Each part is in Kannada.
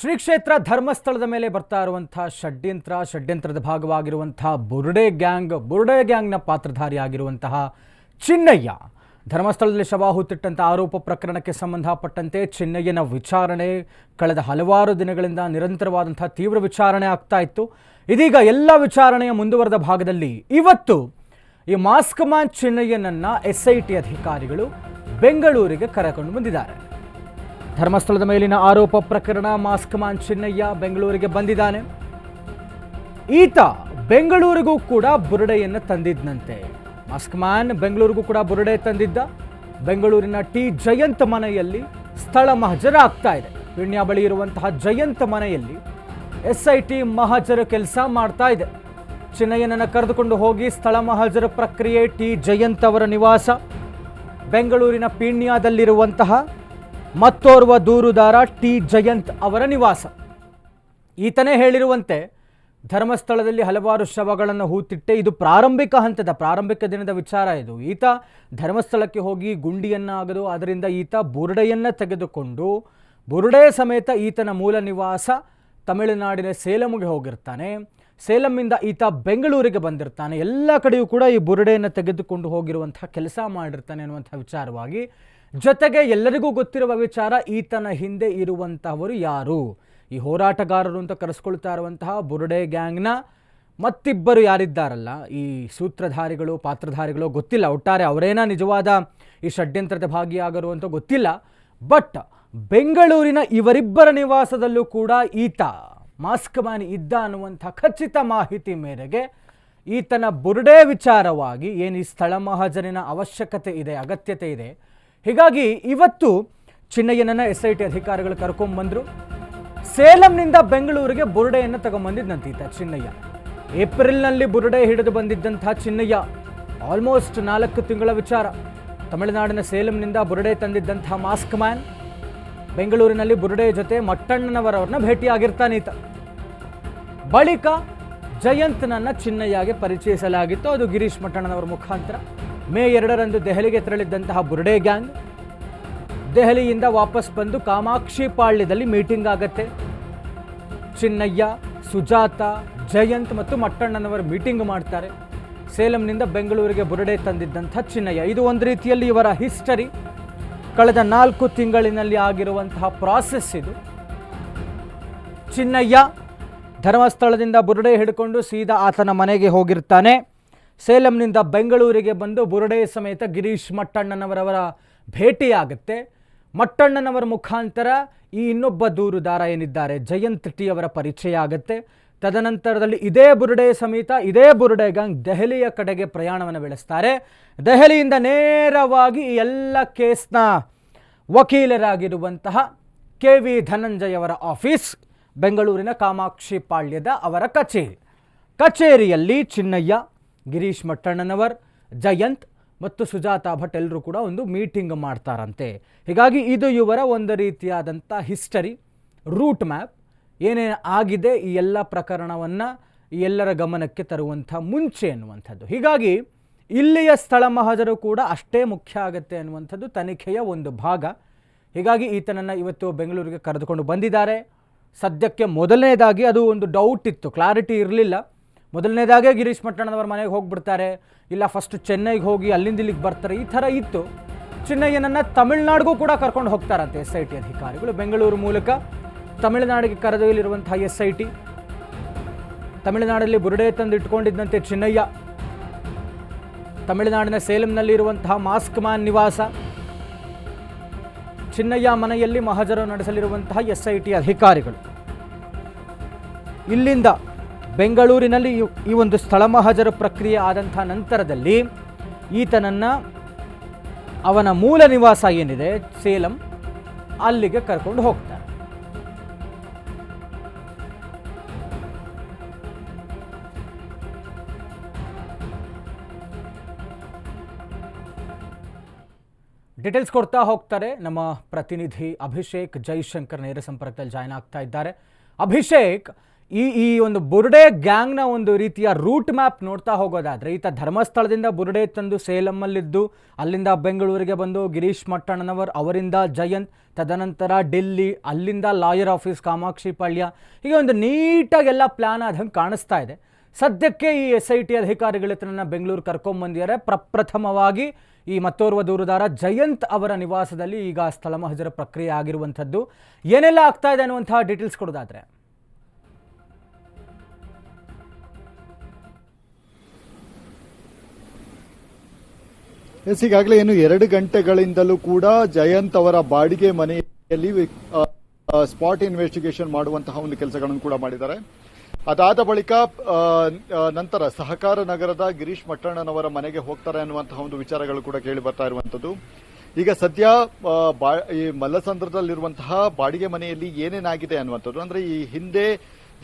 ಶ್ರೀ ಕ್ಷೇತ್ರ ಧರ್ಮಸ್ಥಳದ ಮೇಲೆ ಬರ್ತಾ ಇರುವಂತಹ ಷಡ್ಯಂತ್ರದ ಭಾಗವಾಗಿರುವಂತಹ ಬುರುಡೆ ಗ್ಯಾಂಗ್ನ ಪಾತ್ರಧಾರಿಯಾಗಿರುವಂತಹ ಚಿನ್ನಯ್ಯ ಧರ್ಮಸ್ಥಳದಲ್ಲಿ ಶವ ಹೂತಿಟ್ಟಂತ ಆರೋಪ ಪ್ರಕರಣಕ್ಕೆ ಸಂಬಂಧಪಟ್ಟಂತೆ ಚಿನ್ನಯ್ಯನ ವಿಚಾರಣೆ ಕಳೆದ ಹಲವಾರು ದಿನಗಳಿಂದ ನಿರಂತರವಾದಂತಹ ತೀವ್ರ ವಿಚಾರಣೆ ಆಗ್ತಾ ಇತ್ತು. ಇದೀಗ ಎಲ್ಲ ವಿಚಾರಣೆಯ ಮುಂದುವರೆದ ಭಾಗದಲ್ಲಿ ಇವತ್ತು ಈ ಮಾಸ್ಕ್ ಮ್ಯಾನ್ ಚಿನ್ನಯ್ಯನನ್ನ SIT ಅಧಿಕಾರಿಗಳು ಬೆಂಗಳೂರಿಗೆ ಕರೆಕೊಂಡು ಬಂದಿದ್ದಾರೆ. ಧರ್ಮಸ್ಥಳದ ಮೇಲಿನ ಆರೋಪ ಪ್ರಕರಣ ಮಾಸ್ಕ್ ಮ್ಯಾನ್ ಚಿನ್ನಯ್ಯ ಬೆಂಗಳೂರಿಗೆ ಬಂದಿದ್ದಾನೆ. ಈತ ಬೆಂಗಳೂರಿಗೂ ಕೂಡ ಬುರುಡೆಯನ್ನು ತಂದಿದ್ದಂತೆ. ಮಾಸ್ಕ್ ಮ್ಯಾನ್ ಬೆಂಗಳೂರಿಗೂ ಕೂಡ ಬುರುಡೆ ತಂದಿದ್ದ. ಬೆಂಗಳೂರಿನ ಟಿ ಜಯಂತ್ ಮನೆಯಲ್ಲಿ ಸ್ಥಳ ಮಹಜರ ಆಗ್ತಾ ಇದೆ. ವಿಣ್ಯ ಬಳಿ ಇರುವಂತಹ ಜಯಂತ್ ಮನೆಯಲ್ಲಿ SIT ಮಹಜರ ಕೆಲಸ ಮಾಡ್ತಾ ಇದೆ. ಚಿನ್ನಯ್ಯನನ್ನು ಕರೆದುಕೊಂಡು ಹೋಗಿ ಸ್ಥಳ ಮಹಜರ ಪ್ರಕ್ರಿಯೆ ಟಿ ಜಯಂತ್ ಅವರ ನಿವಾಸ, ಬೆಂಗಳೂರಿನ ಪೀಣ್ಯದಲ್ಲಿರುವಂತಹ ಮತ್ತೋರ್ವ ದೂರುದಾರ ಟಿ ಜಯಂತ್ ಅವರ ನಿವಾಸ. ಈತನೇ ಹೇಳಿರುವಂತೆ ಧರ್ಮಸ್ಥಳದಲ್ಲಿ ಹಲವಾರು ಶವಗಳನ್ನು ಹೂತಿಟ್ಟೆ. ಇದು ಪ್ರಾರಂಭಿಕ ದಿನದ ವಿಚಾರ. ಇದು ಈತ ಧರ್ಮಸ್ಥಳಕ್ಕೆ ಹೋಗಿ ಗುಂಡಿಯನ್ನಾಗದು, ಅದರಿಂದ ಈತ ಬುರುಡೆಯನ್ನು ತೆಗೆದುಕೊಂಡು ಬುರುಡೆ ಸಮೇತ ಈತನ ಮೂಲ ನಿವಾಸ ತಮಿಳುನಾಡಿನ ಸೇಲಂಗೆ ಹೋಗಿರ್ತಾನೆ. ಸೇಲಂನಿಂದ ಈತ ಬೆಂಗಳೂರಿಗೆ ಬಂದಿರ್ತಾನೆ. ಎಲ್ಲ ಕಡೆಯೂ ಕೂಡ ಈ ಬುರುಡೆಯನ್ನು ತೆಗೆದುಕೊಂಡು ಹೋಗಿರುವಂತಹ ಕೆಲಸ ಮಾಡಿರ್ತಾನೆ ಅನ್ನುವಂಥ ವಿಚಾರವಾಗಿ, ಜೊತೆಗೆ ಎಲ್ಲರಿಗೂ ಗೊತ್ತಿರುವ ವಿಚಾರ ಈತನ ಹಿಂದೆ ಇರುವಂತಹವರು ಯಾರು, ಈ ಹೋರಾಟಗಾರರು ಅಂತ ಕರೆಸ್ಕೊಳ್ತಾ ಇರುವಂತಹ ಬುರುಡೆ ಗ್ಯಾಂಗ್ನ ಮತ್ತಿಬ್ಬರು ಯಾರಿದ್ದಾರಲ್ಲ, ಈ ಸೂತ್ರಧಾರಿಗಳು ಪಾತ್ರಧಾರಿಗಳು ಗೊತ್ತಿಲ್ಲ. ಒಟ್ಟಾರೆ ಅವರೇನ ನಿಜವಾದ ಈ ಷಡ್ಯಂತ್ರದ ಭಾಗಿಯಾಗರು ಅಂತ ಗೊತ್ತಿಲ್ಲ. ಬಟ್ ಬೆಂಗಳೂರಿನ ಇವರಿಬ್ಬರ ನಿವಾಸದಲ್ಲೂ ಕೂಡ ಈತ ಮಾಸ್ಕ್ ಮ್ಯಾನ್ ಇದ್ದ ಅನ್ನುವಂಥ ಖಚಿತ ಮಾಹಿತಿ ಮೇರೆಗೆ ಈತನ ಬುರುಡೆ ವಿಚಾರವಾಗಿ ಏನು ಈ ಸ್ಥಳ ಮಹಾಜರಿನ ಅವಶ್ಯಕತೆ ಇದೆ, ಅಗತ್ಯತೆ ಇದೆ. ಹೀಗಾಗಿ ಇವತ್ತು ಚಿನ್ನಯ್ಯನನ್ನು SIT ಅಧಿಕಾರಿಗಳು ಕರ್ಕೊಂಡ್ಬಂದರು. ಸೇಲಂನಿಂದ ಬೆಂಗಳೂರಿಗೆ ಬುರುಡೆಯನ್ನು ತಗೊಂಬಂದಿದ್ದಂತೆ ಈತ ಚಿನ್ನಯ್ಯ. ಏಪ್ರಿಲ್ನಲ್ಲಿ ಬುರುಡೆ ಹಿಡಿದು ಬಂದಿದ್ದಂಥ ಚಿನ್ನಯ್ಯ ಆಲ್ಮೋಸ್ಟ್ 4 ತಿಂಗಳ ವಿಚಾರ. ತಮಿಳುನಾಡಿನ ಸೇಲಂನಿಂದ ಬುರುಡೆ ತಂದಿದ್ದಂಥ ಮಾಸ್ಕ್ ಮ್ಯಾನ್ ಬೆಂಗಳೂರಿನಲ್ಲಿ ಬುರುಡೆ ಜೊತೆ ಮಟ್ಟಣ್ಣನವರವ್ರನ್ನ ಭೇಟಿಯಾಗಿರ್ತಾನೆ ಈತ. ಬಳಿಕ ಜಯಂತ್ನನ್ನ ಚಿನ್ನಯ್ಯಗೆ ಪರಿಚಯಿಸಲಾಗಿತ್ತು. ಅದು ಗಿರೀಶ್ ಮಟ್ಟಣ್ಣನವರ ಮುಖಾಂತರ. ಮೇ 2ರಂದು ದೆಹಲಿಗೆ ತೆರಳಿದ್ದಂತಹ ಬುರುಡೆ ಗ್ಯಾಂಗ್ ದೆಹಲಿಯಿಂದ ವಾಪಸ್ ಬಂದು ಕಾಮಾಕ್ಷಿ ಪಾಳ್ಯದಲ್ಲಿ ಮೀಟಿಂಗ್ ಆಗತ್ತೆ. ಚಿನ್ನಯ್ಯ, ಸುಜಾತ, ಜಯಂತ್ ಮತ್ತು ಮಟ್ಟಣ್ಣನವರು ಮೀಟಿಂಗ್ ಮಾಡ್ತಾರೆ. ಸೇಲಂನಿಂದ ಬೆಂಗಳೂರಿಗೆ ಬುರುಡೆ ತಂದಿದ್ದಂಥ ಚಿನ್ನಯ್ಯ. ಇದು ಒಂದು ರೀತಿಯಲ್ಲಿ ಇವರ ಹಿಸ್ಟರಿ. ಕಳೆದ 4 ತಿಂಗಳಿನಲ್ಲಿ ಆಗಿರುವಂತಹ ಪ್ರಾಸೆಸ್ ಇದು. ಚಿನ್ನಯ್ಯ ಧರ್ಮಸ್ಥಳದಿಂದ ಬುರುಡೆ ಹಿಡ್ಕೊಂಡು ಸೀದಾ ಆತನ ಮನೆಗೆ ಹೋಗಿರ್ತಾನೆ. ಸೇಲಂನಿಂದ ಬೆಂಗಳೂರಿಗೆ ಬಂದು ಬುರುಡೆ ಸಮೇತ ಗಿರೀಶ್ ಮಟ್ಟಣ್ಣನವರವರ ಭೇಟಿಯಾಗುತ್ತೆ. ಮಟ್ಟಣ್ಣನವರ ಮುಖಾಂತರ ಈ ಇನ್ನೊಬ್ಬ ದೂರುದಾರ ಏನಿದ್ದಾರೆ ಜಯಂತ್ ಟಿ ಅವರ ಪರಿಚಯ ಆಗುತ್ತೆ. ತದನಂತರದಲ್ಲಿ ಇದೇ ಬುರುಡೆ ಸಮೇತ ಇದೇ ಬುರುಡೆ ಗ್ಯಾಂಗ್ ದೆಹಲಿಯ ಕಡೆಗೆ ಪ್ರಯಾಣವನ್ನು ಬೆಳೆಸ್ತಾರೆ. ದೆಹಲಿಯಿಂದ ನೇರವಾಗಿ ಈ ಎಲ್ಲ ಕೇಸ್ನ ವಕೀಲರಾಗಿರುವಂತಹ KV ಧನಂಜಯ ಅವರ ಆಫೀಸ್, ಬೆಂಗಳೂರಿನ ಕಾಮಾಕ್ಷಿ ಪಾಳ್ಯದ ಅವರ ಕಚೇರಿಯಲ್ಲಿ ಚಿನ್ನಯ್ಯ, ಗಿರೀಶ್ ಮಟ್ಟಣ್ಣನವರ್, ಜಯಂತ್ ಮತ್ತು ಸುಜಾತಾ ಭಟ್ ಎಲ್ಲರೂ ಕೂಡ ಒಂದು ಮೀಟಿಂಗ್ ಮಾಡ್ತಾರಂತೆ. ಹೀಗಾಗಿ ಇದು ಇವರ ಒಂದು ರೀತಿಯಾದಂಥ ಹಿಸ್ಟರಿ, ರೂಟ್ ಮ್ಯಾಪ್, ಏನೇನು ಆಗಿದೆ ಈ ಎಲ್ಲ ಪ್ರಕರಣವನ್ನು ಈ ಎಲ್ಲರ ಗಮನಕ್ಕೆ ತರುವಂಥ ಮುಂಚೆ ಅನ್ನುವಂಥದ್ದು. ಹೀಗಾಗಿ ಇಲ್ಲಿಯ ಸ್ಥಳ ಮಹಜರು ಕೂಡ ಅಷ್ಟೇ ಮುಖ್ಯ ಆಗುತ್ತೆ ಅನ್ನುವಂಥದ್ದು ತನಿಖೆಯ ಒಂದು ಭಾಗ. ಹೀಗಾಗಿ ಈತನನ್ನು ಇವತ್ತು ಬೆಂಗಳೂರಿಗೆ ಕರೆದುಕೊಂಡು ಬಂದಿದ್ದಾರೆ. ಸದ್ಯಕ್ಕೆ ಮೊದಲನೇದಾಗಿ ಅದು ಒಂದು ಡೌಟ್ ಇತ್ತು, ಕ್ಲಾರಿಟಿ ಇರಲಿಲ್ಲ. ಮೊದಲನೇದಾಗೇ ಗಿರೀಶ್ ಮಟ್ಟಣ್ಣನವರ ಮನೆಗೆ ಹೋಗಿಬಿಡ್ತಾರೆ, ಇಲ್ಲ ಫಸ್ಟ್ ಚೆನ್ನೈಗೆ ಹೋಗಿ ಅಲ್ಲಿಂದ ಇಲ್ಲಿಗೆ ಬರ್ತಾರೆ, ಈ ಥರ ಇತ್ತು. ಚಿನ್ನಯ್ಯನನ್ನು ತಮಿಳುನಾಡಿಗೂ ಕೂಡ ಕರ್ಕೊಂಡು ಹೋಗ್ತಾರಂತೆ SIT ಅಧಿಕಾರಿಗಳು. ಬೆಂಗಳೂರು ಮೂಲಕ ತಮಿಳುನಾಡಿಗೆ ಕರೆದೊಯ್ಯಲಿರುವಂತಹ SIT ತಮಿಳುನಾಡಲ್ಲಿ ಬುರುಡೆ ತಂದು ಇಟ್ಕೊಂಡಿದ್ದಂತೆ ಚಿನ್ನಯ್ಯ. ತಮಿಳುನಾಡಿನ ಸೇಲಂನಲ್ಲಿ ಇರುವಂತಹ ಮಾಸ್ಕ್ ಮ್ಯಾನ್ ನಿವಾಸ, ಚಿನ್ನಯ್ಯ ಮನೆಯಲ್ಲಿ ಮಹಜರ ನಡೆಸಲಿರುವಂತಹ SIT ಅಧಿಕಾರಿಗಳು. ಇಲ್ಲಿಂದ ಬೆಂಗಳೂರಿನಲ್ಲಿ ಈ ಒಂದು ಸ್ಥಳ ಮಹಜರ ಪ್ರಕ್ರಿಯೆ ಆದಂಥ ನಂತರದಲ್ಲಿ ಈತನನ್ನು ಅವನ ಮೂಲ ನಿವಾಸ ಏನಿದೆ ಸೇಲಂ, ಅಲ್ಲಿಗೆ ಕರ್ಕೊಂಡು ಹೋಗ್ತಾರೆ. ಡೀಟೇಲ್ಸ್ ಕೊಡ್ತಾ ಹೋಗ್ತಾರೆ ನಮ್ಮ ಪ್ರತಿನಿಧಿ ಅಭಿಷೇಕ್ ಜೈಶಂಕರ್ ನೇರ ಸಂಪರ್ಕದಲ್ಲಿ ಜಾಯ್ನ್ ಆಗ್ತಾ ಇದ್ದಾರೆ. ಅಭಿಷೇಕ್, ಈ ಈ ಒಂದು ಬುರುಡೆ ಗ್ಯಾಂಗ್ನ ಒಂದು ರೀತಿಯ ರೂಟ್ ಮ್ಯಾಪ್ ನೋಡ್ತಾ ಹೋಗೋದಾದರೆ ಈತ ಧರ್ಮಸ್ಥಳದಿಂದ ಬುರುಡೆ ತಂದು ಸೇಲಮ್ಮಲ್ಲಿದ್ದು ಅಲ್ಲಿಂದ ಬೆಂಗಳೂರಿಗೆ ಬಂದು ಗಿರೀಶ್ ಮಟ್ಟಣ್ಣನವರ್ ಅವರಿಂದ ಜಯಂತ್, ತದನಂತರ ಡೆಲ್ಲಿ, ಅಲ್ಲಿಂದ ಲಾಯರ್ ಆಫೀಸ್ ಕಾಮಾಕ್ಷಿ ಪಾಳ್ಯ, ಹೀಗೆ ಒಂದು ನೀಟಾಗೆಲ್ಲ ಪ್ಲ್ಯಾನ್ ಆದಂಗೆ ಕಾಣಿಸ್ತಾ ಇದೆ. ಸದ್ಯಕ್ಕೆ ಈ SIT ಅಧಿಕಾರಿಗಳಿತನ ಬೆಂಗಳೂರು ಕರ್ಕೊಂಬಂದಿದ್ದಾರೆ. ಪ್ರಪ್ರಥಮವಾಗಿ ಈ ಮತ್ತೋರ್ವ ದೂರುದಾರ ಜಯಂತ್ ಅವರ ನಿವಾಸದಲ್ಲಿ ಈಗ ಸ್ಥಳ ಮಹಜರ ಪ್ರಕ್ರಿಯೆ ಆಗಿರುವಂಥದ್ದು. ಏನೆಲ್ಲ ಆಗ್ತಾ ಇದೆ ಅನ್ನುವಂತಹ ಡೀಟೇಲ್ಸ್ ಕೊಡೋದಾದ್ರೆ, ಈಗಾಗಲೇ ಏನು 2 ಗಂಟೆಗಳಿಂದಲೂ ಕೂಡ ಜಯಂತ್ ಅವರ ಬಾಡಿಗೆ ಮನೆಯಲ್ಲಿ ಸ್ಪಾಟ್ ಇನ್ವೆಸ್ಟಿಗೇಷನ್ ಮಾಡುವಂತಹ ಒಂದು ಕೆಲಸಗಳನ್ನು ಕೂಡ ಮಾಡಿದ್ದಾರೆ. ಅದಾದ ಬಳಿಕ ನಂತರ ಸಹಕಾರ ನಗರದ ಗಿರೀಶ್ ಮಟ್ಟಣ್ಣನವರ ಮನೆಗೆ ಹೋಗ್ತಾರೆ ಅನ್ನುವಂತಹ ಒಂದು ವಿಚಾರಗಳು ಕೂಡ ಕೇಳಿ ಬರ್ತಾ ಇರುವಂತದ್ದು. ಈಗ ಸದ್ಯ ಈ ಮಲ್ಲಸಂದ್ರದಲ್ಲಿರುವಂತಹ ಬಾಡಿಗೆ ಮನೆಯಲ್ಲಿ ಏನೇನಾಗಿದೆ ಅನ್ನುವಂಥದ್ದು, ಅಂದ್ರೆ ಈ ಹಿಂದೆ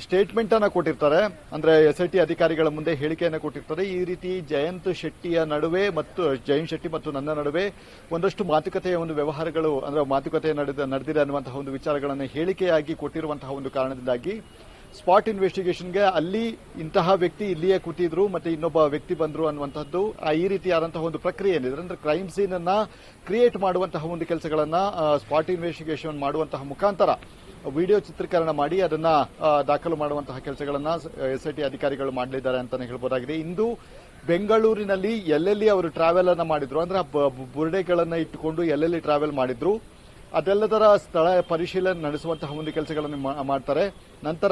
ಸ್ಟೇಟ್ಮೆಂಟ್ ಅನ್ನ ಕೊಟ್ಟಿರ್ತಾರೆ, ಅಂದ್ರೆ SIT ಅಧಿಕಾರಿಗಳ ಮುಂದೆ ಹೇಳಿಕೆಯನ್ನು ಕೊಟ್ಟಿರ್ತಾರೆ. ಈ ರೀತಿ ಜಯಂತ್ ಶೆಟ್ಟಿಯ ನಡುವೆ ಮತ್ತು ಜಯಂತ್ ಶೆಟ್ಟಿ ಮತ್ತು ನನ್ನ ನಡುವೆ ಒಂದಷ್ಟು ಮಾತುಕತೆಯ ಒಂದು ವ್ಯವಹಾರಗಳು, ಅಂದ್ರೆ ಮಾತುಕತೆ ನಡೆದಿದೆ ಅನ್ನುವಂತಹ ಒಂದು ವಿಚಾರಗಳನ್ನು ಹೇಳಿಕೆಯಾಗಿ ಕೊಟ್ಟಿರುವಂತಹ ಒಂದು ಕಾರಣದಿಂದಾಗಿ ಸ್ಪಾಟ್ ಇನ್ವೆಸ್ಟಿಗೇಷನ್ಗೆ ಅಲ್ಲಿ ಇಂತಹ ವ್ಯಕ್ತಿ ಇಲ್ಲಿಯೇ ಕೂತಿದ್ರು ಮತ್ತೆ ಇನ್ನೊಬ್ಬ ವ್ಯಕ್ತಿ ಬಂದ್ರು ಅನ್ನುವಂಥದ್ದು ಈ ರೀತಿಯಾದಂತಹ ಒಂದು ಪ್ರಕ್ರಿಯೆ ಏನಿದೆ, ಅಂದ್ರೆ ಕ್ರೈಮ್ ಸೀನ್ ಅನ್ನ ಕ್ರಿಯೇಟ್ ಮಾಡುವಂತಹ ಒಂದು ಕೆಲಸಗಳನ್ನ ಸ್ಪಾಟ್ ಇನ್ವೆಸ್ಟಿಗೇಷನ್ ಮಾಡುವಂತಹ ಮುಖಾಂತರ ವಿಡಿಯೋ ಚಿತ್ರೀಕರಣ ಮಾಡಿ ಅದನ್ನ ದಾಖಲು ಮಾಡುವಂತಹ ಕೆಲಸಗಳನ್ನ SIT ಅಧಿಕಾರಿಗಳು ಮಾಡಲಿದ್ದಾರೆ ಅಂತಾನೆ ಹೇಳ್ಬೋದಾಗಿದೆ. ಇಂದು ಬೆಂಗಳೂರಿನಲ್ಲಿ ಎಲ್ಲೆಲ್ಲಿ ಅವರು ಟ್ರಾವೆಲ್ ಅನ್ನ ಮಾಡಿದ್ರು, ಅಂದ್ರೆ ಬುರುಡೆಗಳನ್ನ ಇಟ್ಟುಕೊಂಡು ಎಲ್ಲೆಲ್ಲಿ ಟ್ರಾವೆಲ್ ಮಾಡಿದ್ರು ಅದೆಲ್ಲದರ ಸ್ಥಳ ಪರಿಶೀಲನೆ ನಡೆಸುವಂತಹ ಒಂದು ಕೆಲಸಗಳನ್ನು ಮಾಡ್ತಾರೆ. ನಂತರ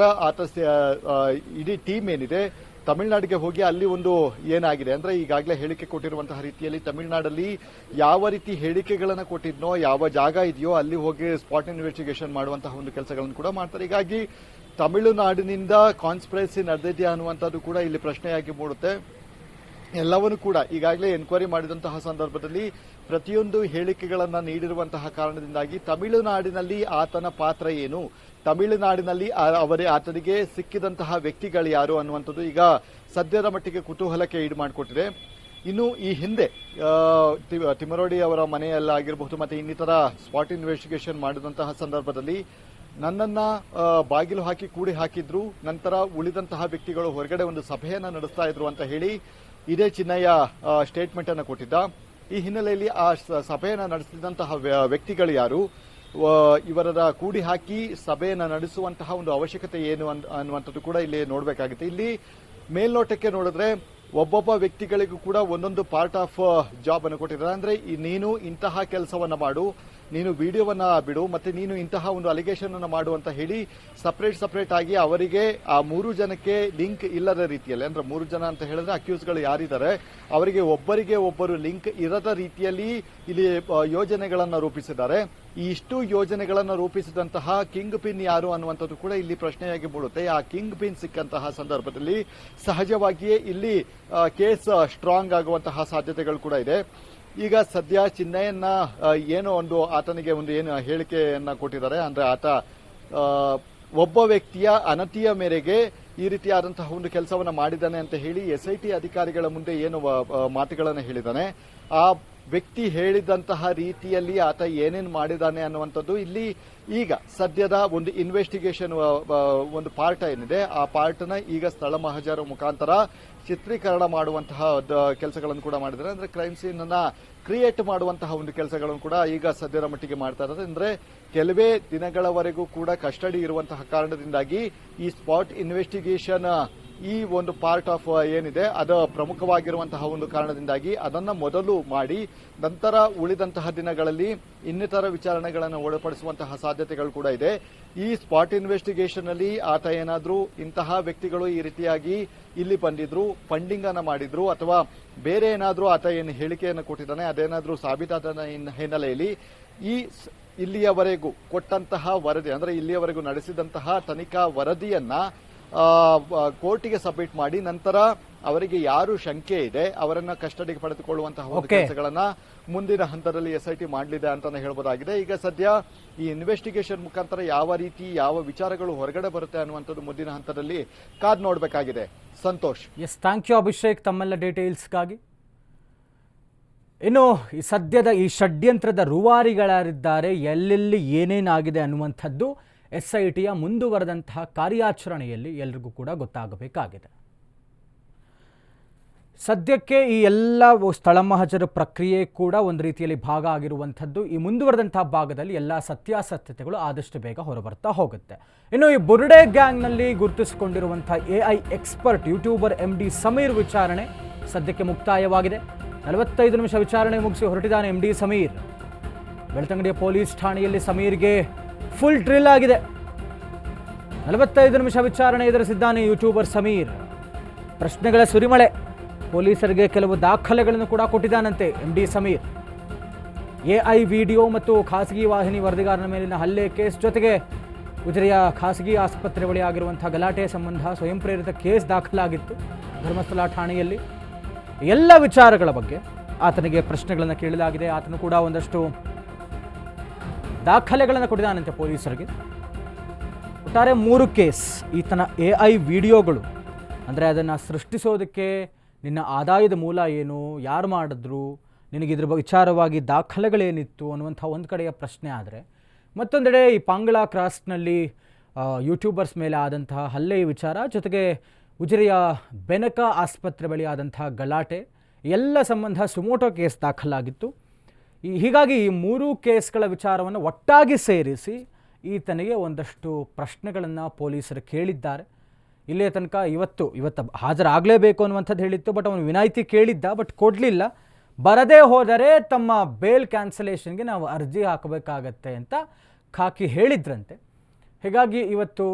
ಇಡೀ ಟೀಮ್ ಏನಿದೆ ತಮಿಳುನಾಡಿಗೆ ಹೋಗಿ ಅಲ್ಲಿ ಒಂದು ಏನಾಗಿದೆ ಅಂದ್ರೆ ಈಗಾಗಲೇ ಹೇಳಿಕೆ ಕೊಟ್ಟಿರುವಂತಹ ರೀತಿಯಲ್ಲಿ ತಮಿಳುನಾಡಲ್ಲಿ ಯಾವ ರೀತಿ ಹೇಳಿಕೆಗಳನ್ನು ಕೊಟ್ಟಿದ್ನೋ, ಯಾವ ಜಾಗ ಇದೆಯೋ ಅಲ್ಲಿ ಹೋಗಿ ಸ್ಪಾಟ್ ಇನ್ವೆಸ್ಟಿಗೇಷನ್ ಮಾಡುವಂತಹ ಒಂದು ಕೆಲಸಗಳನ್ನು ಕೂಡ ಮಾಡ್ತಾರೆ. ಹೀಗಾಗಿ ತಮಿಳುನಾಡಿನಿಂದ ಕಾನ್ಸ್ಪಿರಸಿ ನಡೆದಿದೆಯಾ ಅನ್ನುವಂಥದ್ದು ಕೂಡ ಇಲ್ಲಿ ಪ್ರಶ್ನೆಯಾಗಿ ಮೂಡುತ್ತೆ. ಎಲ್ಲವನ್ನೂ ಕೂಡ ಈಗಾಗಲೇ ಎನ್ಕ್ವೈರಿ ಮಾಡಿದಂತಹ ಸಂದರ್ಭದಲ್ಲಿ ಪ್ರತಿಯೊಂದು ಹೇಳಿಕೆಗಳನ್ನು ನೀಡಿರುವಂತಹ ಕಾರಣದಿಂದಾಗಿ ತಮಿಳುನಾಡಿನಲ್ಲಿ ಆತನ ಪಾತ್ರ ಏನು, ತಮಿಳುನಾಡಿನಲ್ಲಿ ಆತನಿಗೆ ಸಿಕ್ಕಿದಂತಹ ವ್ಯಕ್ತಿಗಳು ಯಾರು ಅನ್ನುವಂಥದ್ದು ಈಗ ಸದ್ಯದ ಮಟ್ಟಿಗೆ ಕುತೂಹಲಕ್ಕೆ ಈಡು ಮಾಡಿಕೊಟ್ಟಿದೆ. ಇನ್ನು ಈ ಹಿಂದೆ ತಿಮರೋಡಿ ಅವರ ಮನೆಯಲ್ಲಾಗಿರಬಹುದು ಮತ್ತೆ ಇನ್ನಿತರ ಸ್ಪಾಟ್ ಇನ್ವೆಸ್ಟಿಗೇಷನ್ ಮಾಡಿದಂತಹ ಸಂದರ್ಭದಲ್ಲಿ ನನ್ನನ್ನ ಬಾಗಿಲು ಹಾಕಿ ಕೂಡಿ ಹಾಕಿದ್ರು, ನಂತರ ಉಳಿದಂತಹ ವ್ಯಕ್ತಿಗಳು ಹೊರಗಡೆ ಒಂದು ಸಭೆಯನ್ನ ನಡೆಸ್ತಾ ಇದ್ರು ಅಂತ ಹೇಳಿ ಇದೇ ಚಿನ್ನಯ್ಯ ಸ್ಟೇಟ್ಮೆಂಟ್ ಅನ್ನು ಕೊಟ್ಟಿದ್ದ. ಈ ಹಿನ್ನೆಲೆಯಲ್ಲಿ ಆ ಸಭೆಯನ್ನ ನಡೆಸಿದಂತಹ ವ್ಯಕ್ತಿಗಳು ಯಾರು, ಇವರ ಕೂಡಿ ಹಾಕಿ ಸಭೆಯನ್ನ ನಡೆಸುವಂತಹ ಒಂದು ಅವಶ್ಯಕತೆ ಏನು ಅನ್ನುವಂಥದ್ದು ಕೂಡ ಇಲ್ಲಿ ನೋಡಬೇಕಾಗುತ್ತೆ. ಇಲ್ಲಿ ಮೇಲ್ನೋಟಕ್ಕೆ ನೋಡಿದ್ರೆ ಒಬ್ಬೊಬ್ಬ ವ್ಯಕ್ತಿಗಳಿಗೂ ಕೂಡ ಒಂದೊಂದು ಪಾರ್ಟ್ ಆಫ್ ಜಾಬ್ ಅನ್ನು ಕೊಟ್ಟಿದ್ದಾರೆ. ಅಂದ್ರೆ ನೀನು ಇಂತಹ ಕೆಲಸವನ್ನ ಮಾಡು, ನೀನು ವಿಡಿಯೋವನ್ನ ಬಿಡು, ಮತ್ತೆ ನೀನು ಇಂತಹ ಒಂದು ಅಲಿಗೇಷನ್ ಅನ್ನು ಮಾಡು ಅಂತ ಹೇಳಿ ಸಪರೇಟ್ ಆಗಿ ಅವರಿಗೆ ಆ 3 ಜನಕ್ಕೆ ಲಿಂಕ್ ಇಲ್ಲದ ರೀತಿಯಲ್ಲಿ, ಅಂದ್ರೆ 3 ಜನ ಅಂತ ಹೇಳಿದ್ರೆ ಅಕ್ಯೂಸ್ಗಳು ಯಾರಿದ್ದಾರೆ ಅವರಿಗೆ ಒಬ್ಬರಿಗೆ ಒಬ್ಬರು ಲಿಂಕ್ ಇರದ ರೀತಿಯಲ್ಲಿ ಇಲ್ಲಿ ಯೋಜನೆಗಳನ್ನ ರೂಪಿಸಿದ್ದಾರೆ. ಈ ಇಷ್ಟು ಯೋಜನೆಗಳನ್ನು ರೂಪಿಸಿದಂತಹ ಕಿಂಗ್ ಪಿನ್ ಯಾರು ಅನ್ನುವಂಥದ್ದು ಕೂಡ ಇಲ್ಲಿ ಪ್ರಶ್ನೆಯಾಗಿ ಮೂಡುತ್ತೆ. ಆ ಕಿಂಗ್ ಪಿನ್ ಸಿಕ್ಕಂತಹ ಸಂದರ್ಭದಲ್ಲಿ ಸಹಜವಾಗಿಯೇ ಇಲ್ಲಿ ಕೇಸ್ ಸ್ಟ್ರಾಂಗ್ ಆಗುವಂತಹ ಸಾಧ್ಯತೆಗಳು ಕೂಡ ಇದೆ. ಈಗ ಸದ್ಯ ಚಿನ್ನಯ್ಯನ ಏನೋ ಒಂದು ಆತನಿಗೆ ಒಂದು ಏನು ಹೇಳಿಕೆಯನ್ನ ಕೊಟ್ಟಿದ್ದಾರೆ, ಅಂದ್ರೆ ಆತ ಒಬ್ಬ ವ್ಯಕ್ತಿಯ ಅನತಿಯ ಮೇರೆಗೆ ಈ ರೀತಿಯಾದಂತಹ ಒಂದು ಕೆಲಸವನ್ನ ಮಾಡಿದ್ದಾನೆ ಅಂತ ಹೇಳಿ SIT ಅಧಿಕಾರಿಗಳ ಮುಂದೆ ಏನು ಮಾತುಗಳನ್ನು ಹೇಳಿದ್ದಾನೆ, ಆ ವ್ಯಕ್ತಿ ಹೇಳಿದಂತಹ ರೀತಿಯಲ್ಲಿ ಆತ ಏನೇನು ಮಾಡಿದ್ದಾನೆ ಅನ್ನುವಂಥದ್ದು ಇಲ್ಲಿ ಈಗ ಸದ್ಯದ ಒಂದು ಇನ್ವೆಸ್ಟಿಗೇಷನ್ ಒಂದು ಪಾರ್ಟ್ ಏನಿದೆ ಆ ಪಾರ್ಟ್ನ ಈಗ ಸ್ಥಳ ಮಹಜರ ಮುಖಾಂತರ ಚಿತ್ರೀಕರಣ ಮಾಡುವಂತಹ ಕೆಲಸಗಳನ್ನು ಕೂಡ ಮಾಡಿದ್ದಾರೆ. ಅಂದ್ರೆ ಕ್ರೈಮ್ ಸೀನ್ ಅನ್ನ ಕ್ರಿಯೇಟ್ ಮಾಡುವಂತಹ ಒಂದು ಕೆಲಸಗಳನ್ನು ಕೂಡ ಈಗ ಸದ್ಯದ ಮಟ್ಟಿಗೆ ಮಾಡ್ತಾ ಇದ್ದಾರೆ. ಅಂದ್ರೆ ಕೆಲವೇ ದಿನಗಳವರೆಗೂ ಕೂಡ ಕಸ್ಟಡಿ ಇರುವಂತಹ ಕಾರಣದಿಂದಾಗಿ ಈ ಸ್ಪಾಟ್ ಇನ್ವೆಸ್ಟಿಗೇಷನ್ ಈ ಒಂದು ಪಾರ್ಟ್ ಆಫ್ ಏನಿದೆ ಅದು ಪ್ರಮುಖವಾಗಿರುವಂತಹ ಒಂದು ಕಾರಣದಿಂದಾಗಿ ಅದನ್ನ ಮೊದಲು ಮಾಡಿ ನಂತರ ಉಳಿದಂತಹ ದಿನಗಳಲ್ಲಿ ಇನ್ನಿತರ ವಿಚಾರಣೆಗಳನ್ನು ಒಳಪಡಿಸುವಂತಹ ಸಾಧ್ಯತೆಗಳು ಕೂಡ ಇದೆ. ಈ ಸ್ಪಾಟ್ ಇನ್ವೆಸ್ಟಿಗೇಷನ್ ಅಲ್ಲಿ ಆತ ಏನಾದ್ರೂ ಇಂತಹ ವ್ಯಕ್ತಿಗಳು ಈ ರೀತಿಯಾಗಿ ಇಲ್ಲಿ ಬಂದಿದ್ರು, ಫಂಡಿಂಗ್ ಅನ್ನ ಮಾಡಿದ್ರು ಅಥವಾ ಬೇರೆ ಏನಾದ್ರೂ ಆತ ಏನು ಹೇಳಿಕೆಯನ್ನು ಕೊಟ್ಟಿದ್ದಾನೆ ಅದೇನಾದ್ರೂ ಸಾಬೀತಾದ ಹಿನ್ನೆಲೆಯಲ್ಲಿ ಈ ಇಲ್ಲಿಯವರೆಗೂ ಕೊಟ್ಟಂತಹ ವರದಿ, ಅಂದ್ರೆ ಇಲ್ಲಿಯವರೆಗೂ ನಡೆಸಿದಂತಹ ತನಿಖಾ ವರದಿಯನ್ನ ಕೋರ್ಟಿಗೆ ಸಬ್ಮಿಟ್ ಮಾಡಿ ನಂತರ ಅವರಿಗೆ ಯಾರು ಶಂಕೆ ಇದೆ ಅವರನ್ನ ಕಸ್ಟಡಿಗೆ ಪಡೆದುಕೊಳ್ಳುವಂತಹ ಒಂದು ಕೆಲಸಗಳನ್ನ ಮುಂದಿನ ಹಂತದಲ್ಲಿ SIT ಮಾಡಲಿದೆ ಅಂತಾನೆ ಹೇಳಬಹುದಾಗಿದೆ. ಈಗ ಸದ್ಯ ಈ ಇನ್ವೆಸ್ಟಿಗೇಷನ್ ಮುಖಾಂತರ ಯಾವ ರೀತಿ ಯಾವ ವಿಚಾರಗಳು ಹೊರಗಡೆ ಬರುತ್ತೆ ಅನ್ನುವಂಥದ್ದು ಮುಂದಿನ ಹಂತದಲ್ಲಿ ಕಾದ್ ನೋಡಬೇಕಾಗಿದೆ. Santosh. Yes, thank you Abhishek ತಮ್ಮೆಲ್ಲ ಡೀಟೇಲ್ಸ್ಗಾಗಿ. ಇನ್ನು ಈ ಸದ್ಯದ ಈ ಷಡ್ಯಂತ್ರದ ರೂವಾರಿಗಳಾರಿದ್ದಾರೆ, ಎಲ್ಲೆಲ್ಲಿ ಏನೇನಾಗಿದೆ ಅನ್ನುವಂಥದ್ದು SITಯ ಮುಂದುವರೆದಂತಹ ಕಾರ್ಯಾಚರಣೆಯಲ್ಲಿ ಎಲ್ರಿಗೂ ಕೂಡ ಗೊತ್ತಾಗಬೇಕಾಗಿದೆ. ಸದ್ಯಕ್ಕೆ ಈ ಎಲ್ಲ ಸ್ಥಳ ಮಹಜರ ಪ್ರಕ್ರಿಯೆ ಕೂಡ ಒಂದು ರೀತಿಯಲ್ಲಿ ಭಾಗ ಆಗಿರುವಂಥದ್ದು. ಈ ಮುಂದುವರೆದಂತಹ ಭಾಗದಲ್ಲಿ ಎಲ್ಲ ಸತ್ಯಾಸತ್ಯತೆಗಳು ಆದಷ್ಟು ಬೇಗ ಹೊರಬರ್ತಾ ಹೋಗುತ್ತೆ. ಇನ್ನು ಈ ಬುರ್ಡೆ ಗ್ಯಾಂಗ್ನಲ್ಲಿ ಗುರುತಿಸಿಕೊಂಡಿರುವಂಥ AI expert YouTuber MD Sameer ವಿಚಾರಣೆ ಸದ್ಯಕ್ಕೆ ಮುಕ್ತಾಯವಾಗಿದೆ. 45 ನಿಮಿಷ ವಿಚಾರಣೆ ಮುಗಿಸಿ ಹೊರಟಿದ್ದಾನೆ MD ಸಮೀರ್. ಬೆಳ್ತಂಗಡಿಯ ಪೊಲೀಸ್ ಠಾಣೆಯಲ್ಲಿ ಸಮೀರ್ಗೆ ಫುಲ್ ಡ್ರಿಲ್ ಆಗಿದೆ. 45 ನಿಮಿಷ ವಿಚಾರಣೆ ಎದುರಿಸಿದ್ದಾನೆ ಯೂಟ್ಯೂಬರ್ ಸಮೀರ್. ಪ್ರಶ್ನೆಗಳ ಸುರಿಮಳೆ. ಪೊಲೀಸರಿಗೆ ಕೆಲವು ದಾಖಲೆಗಳನ್ನು ಕೂಡ ಕೊಟ್ಟಿದ್ದಾನಂತೆ MD ಸಮೀರ್. AI ವಿಡಿಯೋ ಮತ್ತು ಖಾಸಗಿ ವಾಹಿನಿ ವರದಿಗಾರನ ಮೇಲಿನ ಹಲ್ಲೆ ಕೇಸ್ ಜೊತೆಗೆ ಉಜಿರೆಯ ಖಾಸಗಿ ಆಸ್ಪತ್ರೆ ಬಳಿ ಆಗಿರುವಂಥ ಗಲಾಟೆ ಸಂಬಂಧ ಸ್ವಯಂ ಪ್ರೇರಿತ ಕೇಸ್ ದಾಖಲಾಗಿತ್ತು ಧರ್ಮಸ್ಥಳ ಠಾಣೆಯಲ್ಲಿ. ಎಲ್ಲ ವಿಚಾರಗಳ ಬಗ್ಗೆ ಆತನಿಗೆ ಪ್ರಶ್ನೆಗಳನ್ನು ಕೇಳಲಾಗಿದೆ. ಆತನು ಕೂಡ ಒಂದಷ್ಟು ದಾಖಲೆಗಳನ್ನು ಕೊಟ್ಟಿದ್ದಾನಂತೆ ಪೊಲೀಸರಿಗೆ. ಒಟ್ಟಾರೆ 3 ಕೇಸ್. ಈತನ AI ವಿಡಿಯೋಗಳು ಅಂದರೆ ಅದನ್ನು ಸೃಷ್ಟಿಸೋದಕ್ಕೆ ನಿನ್ನ ಆದಾಯದ ಮೂಲ ಏನು, ಯಾರು ಮಾಡಿದ್ರು, ನಿನಗೆ ಇದ್ರ ವಿಚಾರವಾಗಿ ದಾಖಲೆಗಳೇನಿತ್ತು ಅನ್ನುವಂಥ ಒಂದು ಕಡೆಯ ಪ್ರಶ್ನೆ ಆದರೆ, ಮತ್ತೊಂದೆಡೆ ಈ ಪಾಂಗಳ ಕ್ರಾಸ್ನಲ್ಲಿ ಯೂಟ್ಯೂಬರ್ಸ್ ಮೇಲೆ ಆದಂತಹ ಹಲ್ಲೆ ವಿಚಾರ ಜೊತೆಗೆ ಉಜಿರೆಯ ಬೆನಕ ಆಸ್ಪತ್ರೆ ಬಳಿ ಆದಂತಹ ಗಲಾಟೆ ಎಲ್ಲ ಸಂಬಂಧ ಸುಮೋಟೋ ಕೇಸ್ ದಾಖಲಾಗಿತ್ತು. ಹೀಗಾಗಿ ಈ 3 ಕೇಸ್ಗಳ ವಿಚಾರವನ್ನು ಒಟ್ಟಾಗಿ ಸೇರಿಸಿ ಈತನಿಗೆ ಒಂದಷ್ಟು ಪ್ರಶ್ನೆಗಳನ್ನು ಪೊಲೀಸರು ಕೇಳಿದ್ದಾರೆ. ಇಲ್ಲೇ ತನಕ ಇವತ್ತು ಹಾಜರಾಗಲೇಬೇಕು ಅನ್ನುವಂಥದ್ದು ಹೇಳಿತ್ತು. ಬಟ್ ಅವನು ವಿನಾಯಿತಿ ಕೇಳಿದ್ದ, ಬಟ್ ಕೊಡಲಿಲ್ಲ. ಬರದೇ ಹೋದರೆ ತಮ್ಮ ಬೇಲ್ ಕ್ಯಾನ್ಸಲೇಷನ್ಗೆ ನಾವು ಅರ್ಜಿ ಹಾಕಬೇಕಾಗತ್ತೆ ಅಂತ ಖಾಕಿ ಹೇಳಿದ್ರಂತೆ. ಹೀಗಾಗಿ ಇವತ್ತು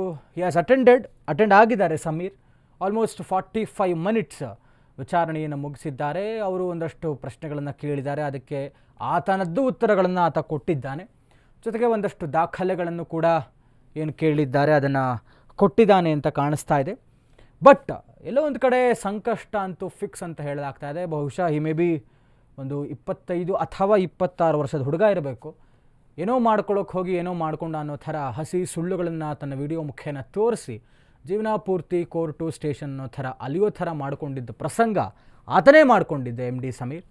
ಅಟೆಂಡ್ ಆಗಿದ್ದಾರೆ ಸಮೀರ್. ಆಲ್ಮೋಸ್ಟ್ 45 ಮಿನಿಟ್ಸ್ ವಿಚಾರಣೆಯನ್ನು ಮುಗಿಸಿದ್ದಾರೆ. ಅವರು ಒಂದಷ್ಟು ಪ್ರಶ್ನೆಗಳನ್ನು ಕೇಳಿದ್ದಾರೆ. ಅದಕ್ಕೆ ಆತನದ್ದು ಉತ್ತರಗಳನ್ನು ಆತ ಕೊಟ್ಟಿದ್ದಾನೆ. ಜೊತೆಗೆ ಒಂದಷ್ಟು ದಾಖಲೆಗಳನ್ನು ಕೂಡ ಏನು ಕೇಳಿದ್ದಾರೆ ಅದನ್ನು ಕೊಟ್ಟಿದ್ದಾನೆ ಅಂತ ಕಾಣಿಸ್ತಾ ಇದೆ. ಬಟ್ ಎಲ್ಲೋ ಒಂದು ಕಡೆ ಸಂಕಷ್ಟ ಅಂತೂ ಫಿಕ್ಸ್ ಅಂತ ಹೇಳಲಾಗ್ತಾ ಇದೆ. ಬಹುಶಃ ಈ ಮೇ ಬಿ ಒಂದು 25 ಅಥವಾ 26 ವರ್ಷದ ಹುಡುಗ ಇರಬೇಕು. ಏನೋ ಮಾಡ್ಕೊಳ್ಳೋಕೆ ಹೋಗಿ ಏನೋ ಮಾಡ್ಕೊಂಡು ಅನ್ನೋ ಥರ ಹಸಿ ಸುಳ್ಳುಗಳನ್ನು ತನ್ನ ವಿಡಿಯೋ ಮುಖೇನ ತೋರಿಸಿ ಜೀವನ ಪೂರ್ತಿ ಕೋರ್ಟು ಸ್ಟೇಷನ್ ಅನ್ನೋ ಥರ ಅಲಿಯೋ ಥರ ಮಾಡಿಕೊಂಡಿದ್ದ ಪ್ರಸಂಗ ಆತನೇ ಮಾಡಿಕೊಂಡಿದ್ದೆ MD ಸಮೀರ್.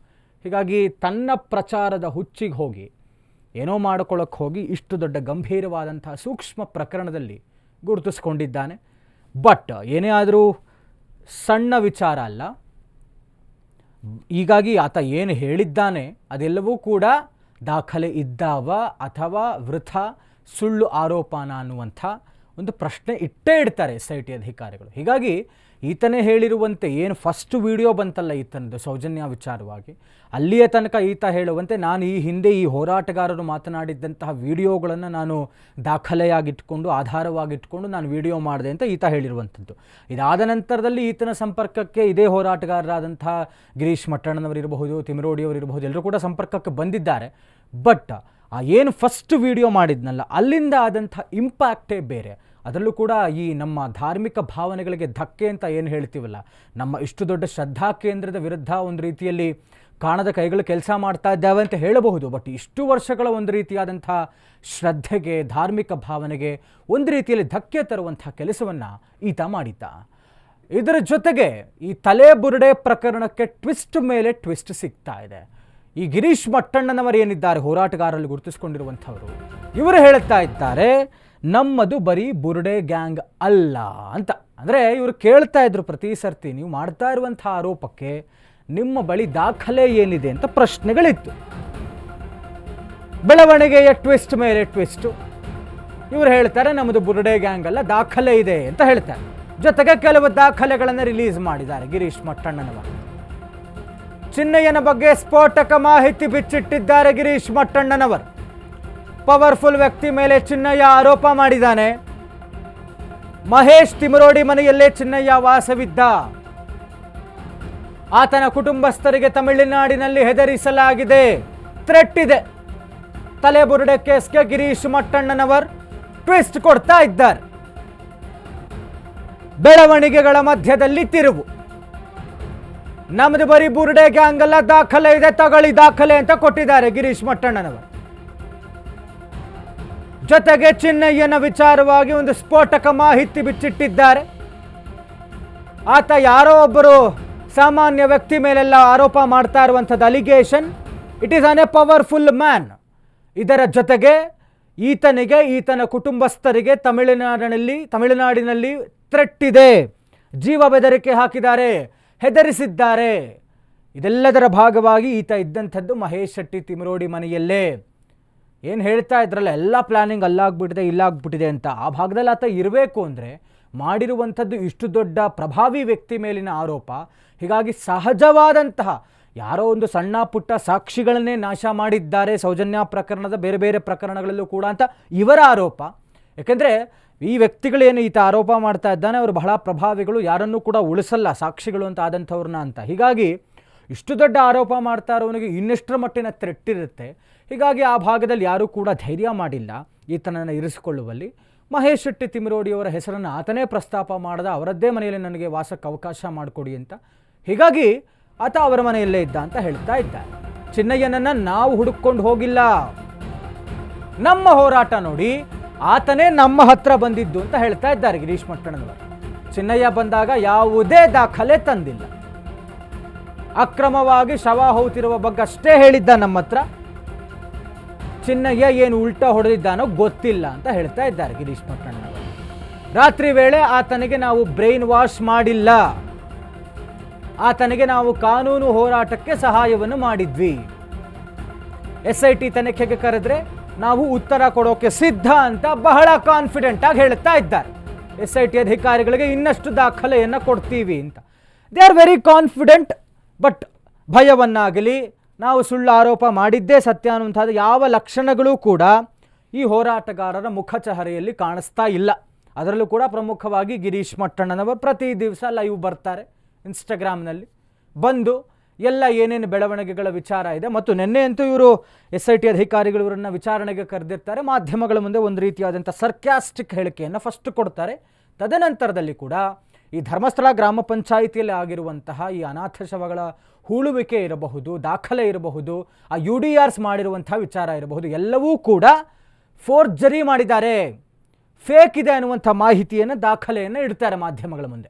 ಹೀಗಾಗಿ ತನ್ನ ಪ್ರಚಾರದ ಹುಚ್ಚಿಗೆ ಹೋಗಿ ಏನೋ ಮಾಡ್ಕೊಳ್ಳೋಕೆ ಹೋಗಿ ಇಷ್ಟು ದೊಡ್ಡ ಗಂಭೀರವಾದಂಥ ಸೂಕ್ಷ್ಮ ಪ್ರಕರಣದಲ್ಲಿ ಗುರುತಿಸ್ಕೊಂಡಿದ್ದಾನೆ. ಬಟ್ ಏನೇ ಆದರೂ ಸಣ್ಣ ವಿಚಾರ ಅಲ್ಲ. ಹೀಗಾಗಿ ಆತ ಏನು ಹೇಳಿದ್ದಾನೆ ಅದೆಲ್ಲವೂ ಕೂಡ ದಾಖಲೆ ಇದ್ದಾವ ಅಥವಾ ವೃಥ ಸುಳ್ಳು ಆರೋಪನ ಅನ್ನುವಂಥ ಒಂದು ಪ್ರಶ್ನೆ ಇಟ್ಟೇ ಇಡ್ತಾರೆ SIT ಅಧಿಕಾರಿಗಳು. ಹೀಗಾಗಿ ಈತನೇ ಹೇಳಿರುವಂತೆ ಏನು ಫಸ್ಟ್ ವಿಡಿಯೋ ಬಂತಲ್ಲ ಈತನದು ಸೌಜನ್ಯ ವಿಚಾರವಾಗಿ, ಅಲ್ಲಿಯ ತನಕ ಈತ ಹೇಳುವಂತೆ ನಾನು ಈ ಹಿಂದೆ ಈ ಹೋರಾಟಗಾರರು ಮಾತನಾಡಿದ್ದಂತಹ ವಿಡಿಯೋಗಳನ್ನು ನಾನು ದಾಖಲೆಯಾಗಿಟ್ಕೊಂಡು ಆಧಾರವಾಗಿಟ್ಕೊಂಡು ನಾನು ವಿಡಿಯೋ ಮಾಡಿದೆ ಅಂತ ಈತ ಹೇಳಿರುವಂಥದ್ದು. ಇದಾದ ನಂತರದಲ್ಲಿ ಈತನ ಸಂಪರ್ಕಕ್ಕೆ ಇದೇ ಹೋರಾಟಗಾರರಾದಂತಹ ಗಿರೀಶ್ ಮಟ್ಟಣ್ಣನವರಿರಬಹುದು, ತಿಮರೋಡಿಯವರಿರಬಹುದು, ಎಲ್ಲರೂ ಕೂಡ ಸಂಪರ್ಕಕ್ಕೆ ಬಂದಿದ್ದಾರೆ. ಬಟ್ ಏನು ಫಸ್ಟ್ ವಿಡಿಯೋ ಮಾಡಿದ್ನಲ್ಲ ಅಲ್ಲಿಂದ ಆದಂಥ ಇಂಪ್ಯಾಕ್ಟೇ ಬೇರೆ. ಅದರಲ್ಲೂ ಕೂಡ ಈ ನಮ್ಮ ಧಾರ್ಮಿಕ ಭಾವನೆಗಳಿಗೆ ಧಕ್ಕೆ ಅಂತ ಏನು ಹೇಳ್ತೀವಲ್ಲ, ನಮ್ಮ ಇಷ್ಟು ದೊಡ್ಡ ಶ್ರದ್ಧಾ ಕೇಂದ್ರದ ವಿರುದ್ಧ ಒಂದು ರೀತಿಯಲ್ಲಿ ಕಾಣದ ಕೈಗಳು ಕೆಲಸ ಮಾಡ್ತಾ ಇದ್ದಾವೆ ಅಂತ ಹೇಳಬಹುದು. ಬಟ್ ಇಷ್ಟು ವರ್ಷಗಳ ಒಂದು ರೀತಿಯಾದಂಥ ಶ್ರದ್ಧೆಗೆ, ಧಾರ್ಮಿಕ ಭಾವನೆಗೆ ಒಂದು ರೀತಿಯಲ್ಲಿ ಧಕ್ಕೆ ತರುವಂಥ ಕೆಲಸವನ್ನು ಈತ ಮಾಡಿದ್ದ. ಇದರ ಜೊತೆಗೆ ಈ ತಲೆಬುರುಡೆ ಪ್ರಕರಣಕ್ಕೆ ಟ್ವಿಸ್ಟ್ ಮೇಲೆ ಟ್ವಿಸ್ಟ್ ಸಿಗ್ತಾ ಇದೆ. ಈ ಗಿರೀಶ್ ಮಟ್ಟಣ್ಣನವರು ಏನಿದ್ದಾರೆ ಹೋರಾಟಗಾರರಲ್ಲಿ ಗುರುತಿಸ್ಕೊಂಡಿರುವಂಥವರು, ಇವರು ಹೇಳ್ತಾ ಇದ್ದಾರೆ ನಮ್ಮದು ಬರೀ ಬುರುಡೆ ಗ್ಯಾಂಗ್ ಅಲ್ಲ ಅಂತ. ಅಂದರೆ ಇವರು ಕೇಳ್ತಾ ಇದ್ರು ಪ್ರತಿ ಸರ್ತಿ ನೀವು ಮಾಡ್ತಾ ಇರುವಂಥ ಆರೋಪಕ್ಕೆ ನಿಮ್ಮ ಬಳಿ ದಾಖಲೆ ಏನಿದೆ ಅಂತ ಪ್ರಶ್ನೆಗಳಿತ್ತು. ಬೆಳವಣಿಗೆಯ ಟ್ವಿಸ್ಟ್ ಮೇಲೆ ಟ್ವಿಸ್ಟು. ಇವರು ಹೇಳ್ತಾರೆ ನಮ್ಮದು ಬುರುಡೆ ಗ್ಯಾಂಗ್ ಅಲ್ಲ, ದಾಖಲೆ ಇದೆ ಅಂತ ಹೇಳ್ತಾರೆ. ಜೊತೆಗೆ ಕೆಲವು ದಾಖಲೆಗಳನ್ನು ರಿಲೀಸ್ ಮಾಡಿದ್ದಾರೆ ಗಿರೀಶ್ ಮಟ್ಟಣ್ಣನವರು. ಚಿನ್ನಯ್ಯನ ಬಗ್ಗೆ ಸ್ಫೋಟಕ ಮಾಹಿತಿ ಬಿಚ್ಚಿಟ್ಟಿದ್ದಾರೆ ಗಿರೀಶ್ ಮಟ್ಟಣ್ಣನವರು. ಪವರ್ಫುಲ್ ವ್ಯಕ್ತಿ ಮೇಲೆ ಚಿನ್ನಯ್ಯ ಆರೋಪ ಮಾಡಿದ್ದಾನೆ. ಮಹೇಶ್ ತಿಮರೋಡಿ ಮನೆಯಲ್ಲೇ ಚಿನ್ನಯ್ಯ ವಾಸವಿದ್ದ. ಆತನ ಕುಟುಂಬಸ್ಥರಿಗೆ ತಮಿಳುನಾಡಿನಲ್ಲಿ ಹೆದರಿಸಲಾಗಿದೆ, ಥ್ರೆಟ್ ಇದೆ. ತಲೆಬುರುಡೆ ಕೇಸ್ಗೆ ಗಿರೀಶ್ ಮಟ್ಟಣ್ಣನವರ್ ಟ್ವಿಸ್ಟ್ ಕೊಡ್ತಾ ಇದ್ದಾರೆ. ಬೆಳವಣಿಗೆಗಳ ಮಧ್ಯದಲ್ಲಿ ತಿರುವು. ನಮ್ದು ಬರೀ ಬುರುಡೆ ಗ್ಯಾಂಗ್ ಅಲ್ಲ, ದಾಖಲೆ ಇದೆ, ತಗೊಳ್ಳಿ ದಾಖಲೆ ಅಂತ ಕೊಟ್ಟಿದ್ದಾರೆ ಗಿರೀಶ್ ಮಟ್ಟಣ್ಣನವರು. ಜೊತೆಗೆ ಚಿನ್ನಯ್ಯನ ವಿಚಾರವಾಗಿ ಒಂದು ಸ್ಫೋಟಕ ಮಾಹಿತಿ ಬಿಚ್ಚಿಟ್ಟಿದ್ದಾರೆ. ಆತ ಯಾರೋ ಒಬ್ಬರು ಸಾಮಾನ್ಯ ವ್ಯಕ್ತಿ ಮೇಲೆಲ್ಲ ಆರೋಪ ಮಾಡ್ತಾ ಇರುವಂಥದ್ದು allegation. It is an A powerful man. ಇದರ ಜೊತೆಗೆ ಈತನಿಗೆ ಈತನ ಕುಟುಂಬಸ್ಥರಿಗೆ ತಮಿಳುನಾಡಿನಲ್ಲಿ ಥ್ರೆಟ್ ಇದೆ, ಜೀವ ಬೆದರಿಕೆ ಹಾಕಿದ್ದಾರೆ, ಹೆದರಿಸಿದ್ದಾರೆ. ಇದೆಲ್ಲದರ ಭಾಗವಾಗಿ ಈತ ಇದ್ದಂಥದ್ದು ಮಹೇಶ್ ಶೆಟ್ಟಿ ತಿಮರೋಡಿ ಮನೆಯಲ್ಲೇ. ಏನು ಹೇಳ್ತಾ ಇದ್ರಲ್ಲ, ಎಲ್ಲ ಪ್ಲಾನಿಂಗ್ ಅಲ್ಲಾಗ್ಬಿಟ್ಟಿದೆ ಇಲ್ಲಾಗ್ಬಿಟ್ಟಿದೆ ಅಂತ. ಆ ಭಾಗದಲ್ಲಿ ಆತ ಇರಬೇಕು ಅಂದರೆ ಮಾಡಿರುವಂಥದ್ದು ಇಷ್ಟು ದೊಡ್ಡ ಪ್ರಭಾವಿ ವ್ಯಕ್ತಿ ಮೇಲಿನ ಆರೋಪ. ಹೀಗಾಗಿ ಸಹಜವಾದಂತಹ ಯಾರೋ ಒಂದು ಸಣ್ಣ ಪುಟ್ಟ ಸಾಕ್ಷಿಗಳನ್ನೇ ನಾಶ ಮಾಡಿದ್ದಾರೆ ಸೌಜನ್ಯ ಪ್ರಕರಣದ ಬೇರೆ ಬೇರೆ ಪ್ರಕರಣಗಳಲ್ಲೂ ಕೂಡ ಅಂತ ಇವರ ಆರೋಪ. ಯಾಕೆಂದರೆ ಈ ವ್ಯಕ್ತಿಗಳೇನು ಈತ ಆರೋಪ ಮಾಡ್ತಾ ಇದ್ದಾನೆ ಅವರು ಬಹಳ ಪ್ರಭಾವಿಗಳು, ಯಾರನ್ನೂ ಕೂಡ ಉಳಿಸಲ್ಲ ಸಾಕ್ಷಿಗಳು ಅಂತ ಆದಂಥವ್ರನ್ನ ಅಂತ. ಹೀಗಾಗಿ ಇಷ್ಟು ದೊಡ್ಡ ಆರೋಪ ಮಾಡ್ತಾ ಇರೋವನಿಗೆ ಇನ್ನೆಷ್ಟರ ಮಟ್ಟಿನ ಥ್ರೆಟ್ ಇರುತ್ತೆ. ಹೀಗಾಗಿ ಆ ಭಾಗದಲ್ಲಿ ಯಾರೂ ಕೂಡ ಧೈರ್ಯ ಮಾಡಿಲ್ಲ ಈತನನ್ನು ಇರಿಸಿಕೊಳ್ಳುವಲ್ಲಿ. ಮಹೇಶ್ ಶೆಟ್ಟಿ ತಿಮರೋಡಿಯವರ ಹೆಸರನ್ನು ಆತನೇ ಪ್ರಸ್ತಾಪ ಮಾಡಿದ, ಅವರದ್ದೇ ಮನೆಯಲ್ಲಿ ನನಗೆ ವಾಸಕ್ಕೆ ಅವಕಾಶ ಮಾಡಿಕೊಡಿ ಅಂತ. ಹೀಗಾಗಿ ಆತ ಅವರ ಮನೆಯಲ್ಲೇ ಇದ್ದ ಅಂತ ಹೇಳ್ತಾ ಇದ್ದಾರೆ. ಚಿನ್ನಯ್ಯನನ್ನು ನಾವು ಹುಡುಕೊಂಡು ಹೋಗಿಲ್ಲ, ನಮ್ಮ ಹೋರಾಟ ನೋಡಿ ಆತನೇ ನಮ್ಮ ಹತ್ರ ಬಂದಿದ್ದು ಅಂತ ಹೇಳ್ತಾ ಇದ್ದಾರೆ ಗಿರೀಶ್ ಮಟ್ಟಣ್ಣನವರು. ಚಿನ್ನಯ್ಯ ಬಂದಾಗ ಯಾವುದೇ ದಾಖಲೆ ತಂದಿಲ್ಲ, ಅಕ್ರಮವಾಗಿ ಶವ ಹೋಗ್ತಿರುವ ಬಗ್ಗೆ ಅಷ್ಟೇ ಹೇಳಿದ್ದ ನಮ್ಮ ಹತ್ರ. ಚಿನ್ನಯ್ಯ ಏನು ಉಲ್ಟಾ ಹೊಡೆದಿದ್ದಾನೋ ಗೊತ್ತಿಲ್ಲ ಅಂತ ಹೇಳ್ತಾ ಇದ್ದಾರೆ ಗಿರೀಶ್ ಮಟ್ಟಣ್ಣನವರು. ರಾತ್ರಿ ವೇಳೆ ಆತನಿಗೆ ನಾವು ಬ್ರೈನ್ ವಾಶ್ ಮಾಡಿಲ್ಲ, ಆತನಿಗೆ ನಾವು ಕಾನೂನು ಹೋರಾಟಕ್ಕೆ ಸಹಾಯವನ್ನು ಮಾಡಿದ್ವಿ. SIT ತನಿಖೆಗೆ ಕರೆದ್ರೆ ನಾವು ಉತ್ತರ ಕೊಡೋಕೆ ಸಿದ್ಧ ಅಂತ ಬಹಳ ಕಾನ್ಫಿಡೆಂಟ್ ಆಗಿ ಹೇಳ್ತಾ ಇದ್ದಾರೆ. SIT ಅಧಿಕಾರಿಗಳಿಗೆ ಇನ್ನಷ್ಟು ದಾಖಲೆಯನ್ನು ಕೊಡ್ತೀವಿ ಅಂತ. They are very confident. But ಭಯವನ್ನಾಗಲಿ ನಾವು ಸುಳ್ಳು ಆರೋಪ ಮಾಡಿದ್ದೇ ಸತ್ಯ ಅನ್ನುವಂಥದ್ದು ಯಾವ ಲಕ್ಷಣಗಳೂ ಕೂಡ ಈ ಹೋರಾಟಗಾರರ ಮುಖಚಹರೆಯಲ್ಲಿ ಕಾಣಿಸ್ತಾ ಇಲ್ಲ. ಅದರಲ್ಲೂ ಕೂಡ ಪ್ರಮುಖವಾಗಿ ಗಿರೀಶ್ ಮಟ್ಟಣ್ಣನವರು ಪ್ರತಿ ದಿವಸ ಲೈವ್ ಬರ್ತಾರೆ ಇನ್ಸ್ಟಾಗ್ರಾಮ್ನಲ್ಲಿ, ಬಂದು ಎಲ್ಲ ಏನೇನು ಬೆಳವಣಿಗೆಗಳ ವಿಚಾರ ಇದೆ. ಮತ್ತು ನಿನ್ನೆ ಅಂತೂ ಇವರು SIT ಅಧಿಕಾರಿಗಳು ಇವರನ್ನು ವಿಚಾರಣೆಗೆ ಕರೆದಿರ್ತಾರೆ. ಮಾಧ್ಯಮಗಳ ಮುಂದೆ ಒಂದು ರೀತಿಯಾದಂಥ ಸರ್ಕ್ಯಾಸ್ಟಿಕ್ ಹೇಳಿಕೆಯನ್ನು ಫಸ್ಟ್ ಕೊಡ್ತಾರೆ. ತದನಂತರದಲ್ಲಿ ಕೂಡ ಈ ಧರ್ಮಸ್ಥಳ ಗ್ರಾಮ ಪಂಚಾಯಿತಿಯಲ್ಲಿ ಆಗಿರುವಂತಹ ಈ ಅನಾಥ ಶವಗಳ ಹೂಳುವಿಕೆ ಇರಬಹುದು, ದಾಖಲೆ ಇರಬಹುದು, ಆ UDRs ಮಾಡಿರುವಂಥ ವಿಚಾರ ಇರಬಹುದು, ಎಲ್ಲವೂ ಕೂಡ ಫೋರ್ಜರಿ ಮಾಡಿದ್ದಾರೆ, ಫೇಕ್ ಇದೆ ಅನ್ನುವಂಥ ಮಾಹಿತಿಯನ್ನು ದಾಖಲೆಯನ್ನು ಇಡ್ತಾರೆ ಮಾಧ್ಯಮಗಳ ಮುಂದೆ.